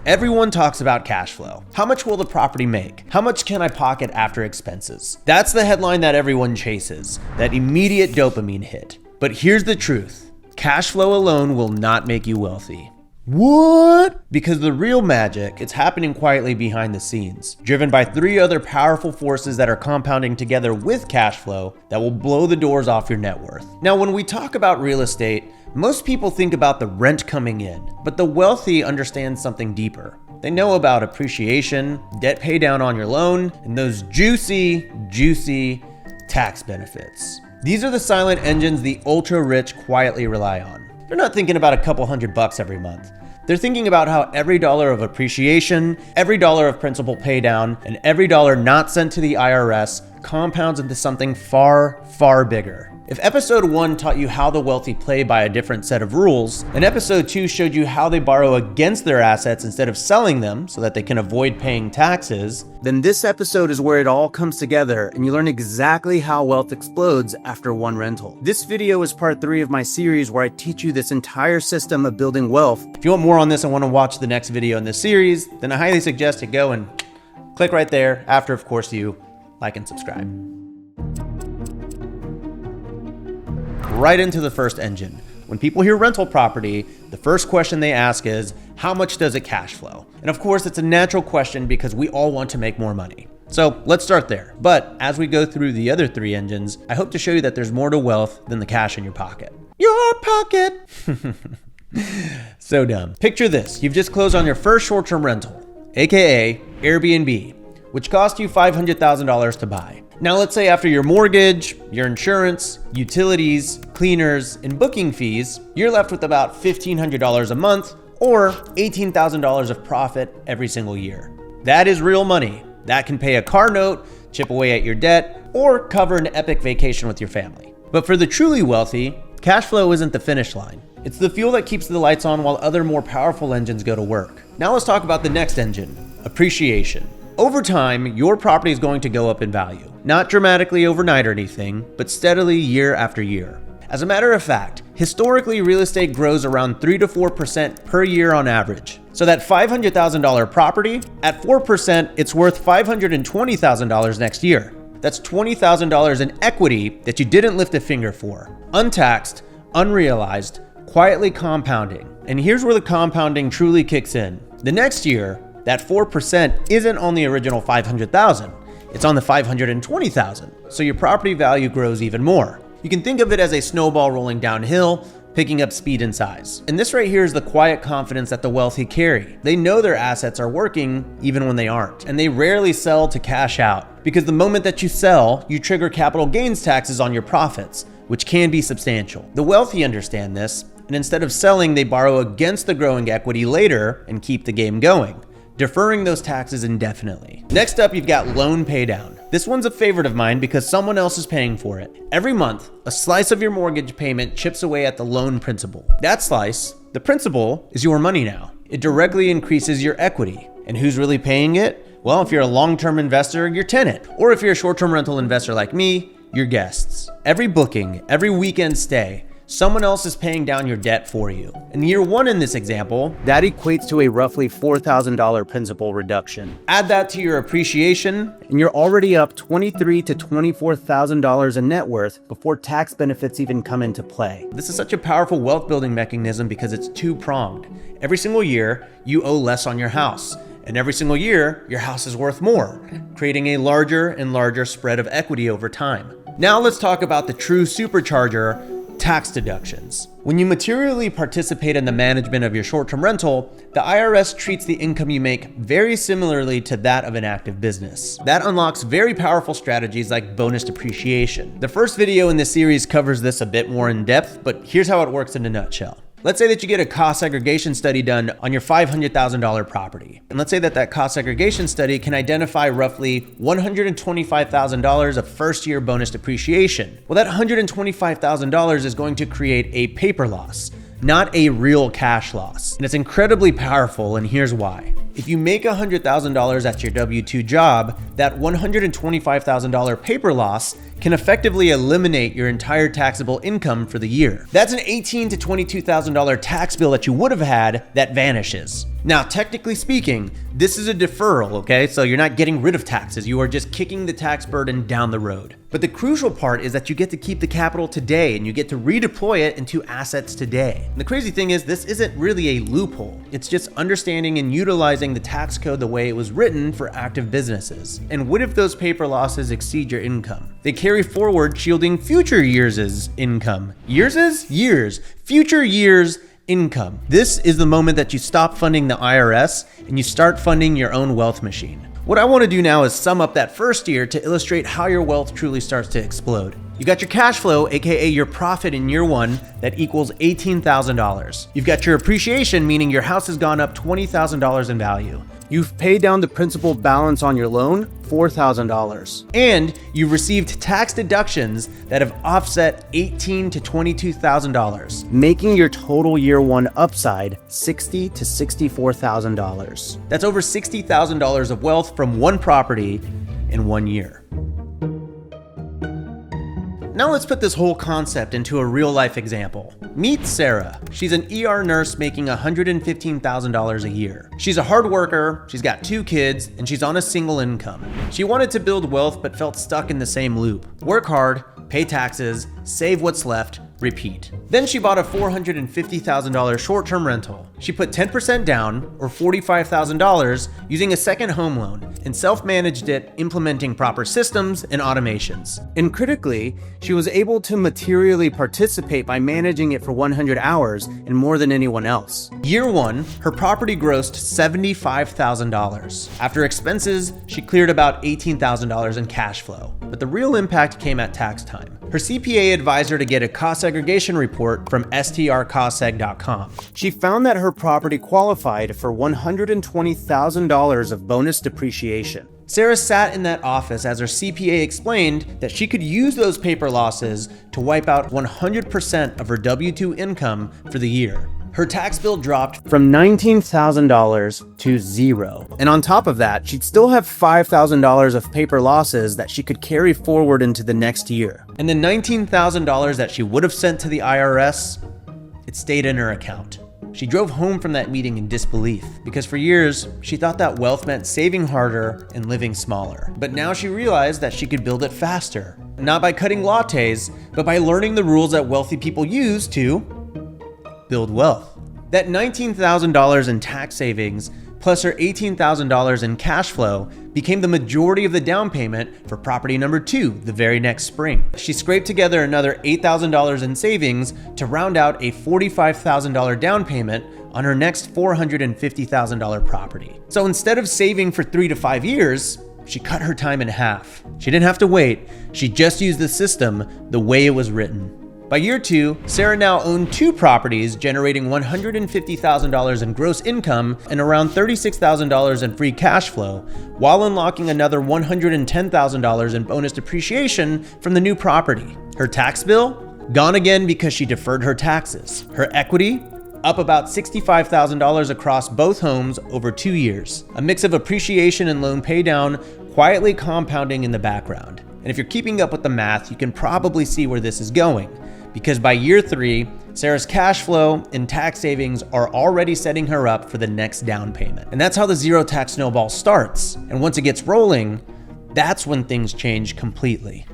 Everyone talks about cash flow. How much will the property make? How much can I pocket after expenses? That's the headline that everyone chases, that immediate dopamine hit. But here's the truth. Cash flow alone will not make you wealthy. What? Because the real magic, it's happening quietly behind the scenes, driven by 3 other powerful forces that are compounding together with cash flow that will blow the doors off your net worth. Now, when we talk about real estate, most people think about the rent coming in, but the wealthy understand something deeper. They know about appreciation, debt pay down on your loan, and those juicy tax benefits. These are the silent engines the ultra rich quietly rely on. They're not thinking about a couple $100 every month. They're thinking about how every dollar of appreciation, every dollar of principal pay down, and every dollar not sent to the IRS compounds into something far, far bigger. If episode 1 taught you how the wealthy play by a different set of rules, and episode 2 showed you how they borrow against their assets instead of selling them so that they can avoid paying taxes, then this episode is where it all comes together and you learn exactly how wealth explodes after one rental. This video is part 3 of my series where I teach you this entire system of building wealth. If you want more on this and want to watch the next video in this series, then I highly suggest you go and click right there after, of course, you like and subscribe. Right into the first engine. When people hear rental property, the first question they ask is, how much does it cash flow? And of course, it's a natural question because we all want to make more money. So let's start there. But as we go through the other 3 engines, I hope to show you that there's more to wealth than the cash in your pocket. Your pocket! So dumb. Picture this. You've just closed on your first short-term rental, aka Airbnb, which cost you $500,000 to buy. Now let's say after your mortgage, your insurance, utilities, cleaners, and booking fees, you're left with about $1,500 a month or $18,000 of profit every single year. That is real money. That can pay a car note, chip away at your debt, or cover an epic vacation with your family. But for the truly wealthy, cash flow isn't the finish line. It's the fuel that keeps the lights on while other more powerful engines go to work. Now let's talk about the next engine, appreciation. Over time, your property is going to go up in value. Not dramatically overnight or anything, but steadily year after year. As a matter of fact, historically, real estate grows around 3 to 4% per year on average. So that $500,000 property, at 4%, it's worth $520,000 next year. That's $20,000 in equity that you didn't lift a finger for. Untaxed, unrealized, quietly compounding. And here's where the compounding truly kicks in. The next year, that 4% isn't on the original $500,000. It's on the $520,000. So your property value grows even more. You can think of it as a snowball rolling downhill, picking up speed and size. And this right here is the quiet confidence that the wealthy carry. They know their assets are working even when they aren't. And they rarely sell to cash out, because the moment that you sell, you trigger capital gains taxes on your profits, which can be substantial. The wealthy understand this, and instead of selling, they borrow against the growing equity later and keep the game going, deferring those taxes indefinitely. Next up, you've got loan paydown. This one's a favorite of mine because someone else is paying for it. Every month, a slice of your mortgage payment chips away at the loan principal. That slice, the principal, is your money now. It directly increases your equity. And who's really paying it? Well, if you're a long-term investor, your tenant. Or if you're a short-term rental investor like me, your guests. Every booking, every weekend stay, someone else is paying down your debt for you. In year 1 in this example, that equates to a roughly $4,000 principal reduction. Add that to your appreciation, and you're already up $23,000 to $24,000 in net worth before tax benefits even come into play. This is such a powerful wealth building mechanism because it's two-pronged. Every single year, you owe less on your house. And every single year, your house is worth more, creating a larger and larger spread of equity over time. Now let's talk about the true supercharger, tax deductions. When you materially participate in the management of your short-term rental, the IRS treats the income you make very similarly to that of an active business. That unlocks very powerful strategies like bonus depreciation. The first video in this series covers this a bit more in depth, but here's how it works in a nutshell. Let's say that you get a cost segregation study done on your $500,000 property. And let's say that that cost segregation study can identify roughly $125,000 of first-year bonus depreciation. Well, that $125,000 is going to create a paper loss, not a real cash loss. And it's incredibly powerful, and here's why. If you make $100,000 at your W-2 job, that $125,000 paper loss can effectively eliminate your entire taxable income for the year. That's an $18,000 to $22,000 tax bill that you would have had that vanishes. Now, technically speaking, this is a deferral, okay? So you're not getting rid of taxes. You are just kicking the tax burden down the road. But the crucial part is that you get to keep the capital today and you get to redeploy it into assets today. And the crazy thing is, this isn't really a loophole. It's just understanding and utilizing the tax code the way it was written for active businesses. And what if those paper losses exceed your income? They carry forward, shielding future years' income. Years? Future years' income. This is the moment that you stop funding the IRS and you start funding your own wealth machine. What I want to do now is sum up that first year to illustrate how your wealth truly starts to explode. You got your cash flow, aka your profit in year one, that equals $18,000. You've got your appreciation, meaning your house has gone up $20,000 in value. You've paid down the principal balance on your loan, $4,000. And you've received tax deductions that have offset $18,000 to $22,000, making your total year one upside $60,000 to $64,000. That's over $60,000 of wealth from one property in 1 year. Now let's put this whole concept into a real life example. Meet Sarah. She's an ER nurse making $115,000 a year. She's a hard worker, she's got 2 kids, and she's on a single income. She wanted to build wealth but felt stuck in the same loop. Work hard, pay taxes, save what's left, repeat. Then she bought a $450,000 short-term rental. She put 10% down, or $45,000, using a second home loan, and self-managed it, implementing proper systems and automations. And critically, she was able to materially participate by managing it for 100 hours and more than anyone else. Year one, her property grossed $75,000. After expenses, she cleared about $18,000 in cash flow. But the real impact came at tax time. Her CPA advised her to get a cost segregation report from strcostseg.com. She found that her property qualified for $120,000 of bonus depreciation. Sarah sat in that office as her CPA explained that she could use those paper losses to wipe out 100% of her W-2 income for the year. Her tax bill dropped from $19,000 to $0. And on top of that, she'd still have $5,000 of paper losses that she could carry forward into the next year. And the $19,000 that she would have sent to the IRS, it stayed in her account. She drove home from that meeting in disbelief because for years, she thought that wealth meant saving harder and living smaller. But now she realized that she could build it faster, not by cutting lattes, but by learning the rules that wealthy people use to build wealth. That $19,000 in tax savings plus her $18,000 in cash flow became the majority of the down payment for property number 2 the very next spring. She scraped together another $8,000 in savings to round out a $45,000 down payment on her next $450,000 property. So instead of saving for 3 to 5 years, she cut her time in half. She didn't have to wait. She just used the system the way it was written. By year 2, Sarah now owned 2 properties, generating $150,000 in gross income and around $36,000 in free cash flow, while unlocking another $110,000 in bonus depreciation from the new property. Her tax bill? Gone again because she deferred her taxes. Her equity? Up about $65,000 across both homes over 2 years. A mix of appreciation and loan paydown quietly compounding in the background. And if you're keeping up with the math, you can probably see where this is going. Because by year 3, Sarah's cash flow and tax savings are already setting her up for the next down payment. And that's how the zero tax snowball starts. And once it gets rolling, that's when things change completely.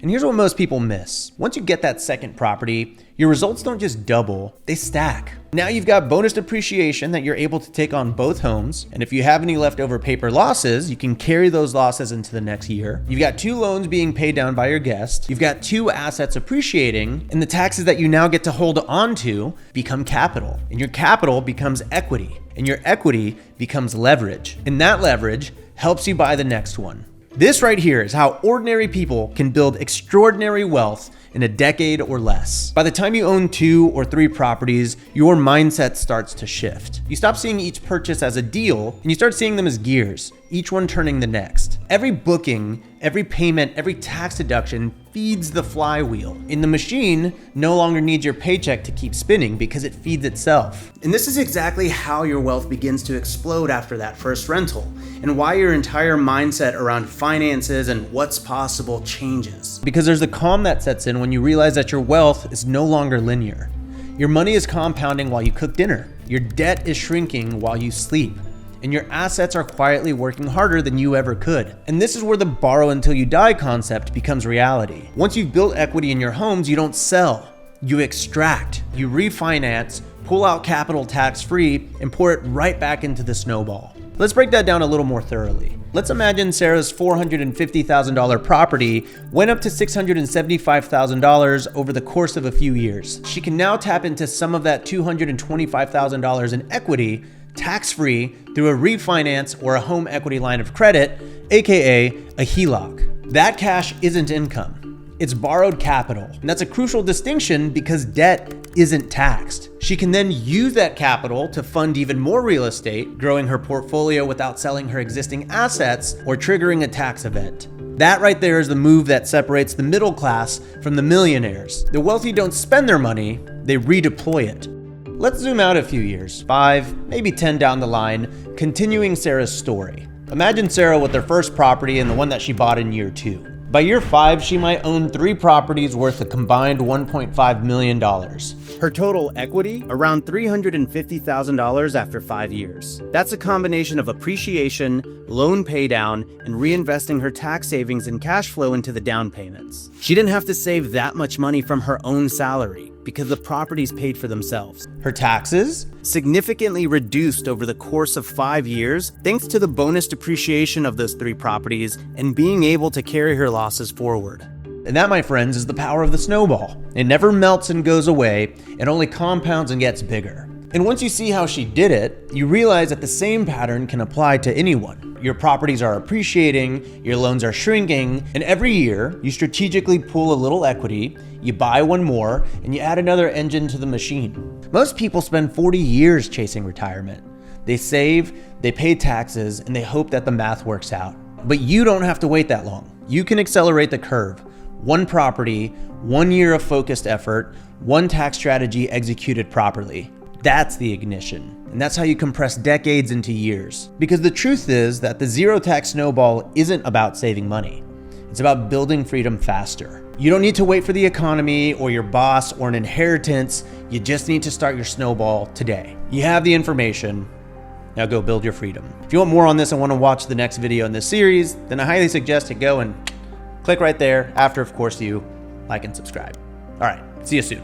And here's what most people miss. Once you get that second property, your results don't just double, they stack. Now you've got bonus depreciation that you're able to take on both homes. And if you have any leftover paper losses, you can carry those losses into the next year. You've got 2 loans being paid down by your guest. You've got 2 assets appreciating, and the taxes that you now get to hold on to become capital. And your capital becomes equity. And your equity becomes leverage. And that leverage helps you buy the next one. This right here is how ordinary people can build extraordinary wealth in a decade or less. By the time you own 2 or 3 properties, your mindset starts to shift. You stop seeing each purchase as a deal and you start seeing them as gears, each one turning the next. Every booking, every payment, every tax deduction feeds the flywheel. And the machine no longer needs your paycheck to keep spinning because it feeds itself. And this is exactly how your wealth begins to explode after that first rental, and why your entire mindset around finances and what's possible changes. Because there's a calm that sets in when you realize that your wealth is no longer linear. Your money is compounding while you cook dinner. Your debt is shrinking while you sleep. And your assets are quietly working harder than you ever could. And this is where the borrow until you die concept becomes reality. Once you've built equity in your homes, you don't sell. You extract, you refinance, pull out capital tax-free, and pour it right back into the snowball. Let's break that down a little more thoroughly. Let's imagine Sarah's $450,000 property went up to $675,000 over the course of a few years. She can now tap into some of that $225,000 in equity tax-free through a refinance or a home equity line of credit, aka a HELOC. That cash isn't income. It's borrowed capital. And that's a crucial distinction because debt isn't taxed. She can then use that capital to fund even more real estate, growing her portfolio without selling her existing assets or triggering a tax event. That right there is the move that separates the middle class from the millionaires. The wealthy don't spend their money, they redeploy it. Let's zoom out a few years, 5, maybe 10 down the line, continuing Sarah's story. Imagine Sarah with her first property and the one that she bought in year 2. By year 5, she might own 3 properties worth a combined $1.5 million. Her total equity, around $350,000 after 5 years. That's a combination of appreciation, loan paydown, and reinvesting her tax savings and cash flow into the down payments. She didn't have to save that much money from her own salary because the properties paid for themselves. Her taxes? Significantly reduced over the course of 5 years thanks to the bonus depreciation of those 3 properties and being able to carry her losses forward. And that, my friends, is the power of the snowball. It never melts and goes away, it only compounds and gets bigger. And once you see how she did it, you realize that the same pattern can apply to anyone. Your properties are appreciating, your loans are shrinking, and every year you strategically pull a little equity, you buy one more, and you add another engine to the machine. Most people spend 40 years chasing retirement. They save, they pay taxes, and they hope that the math works out. But you don't have to wait that long. You can accelerate the curve. One property, 1 year of focused effort, one tax strategy executed properly. That's the ignition. And that's how you compress decades into years. Because the truth is that the zero tax snowball isn't about saving money. It's about building freedom faster. You don't need to wait for the economy or your boss or an inheritance. You just need to start your snowball today. You have the information. Now go build your freedom. If you want more on this and want to watch the next video in this series, then I highly suggest you go and click right there after, of course, you like and subscribe. All right, see you soon.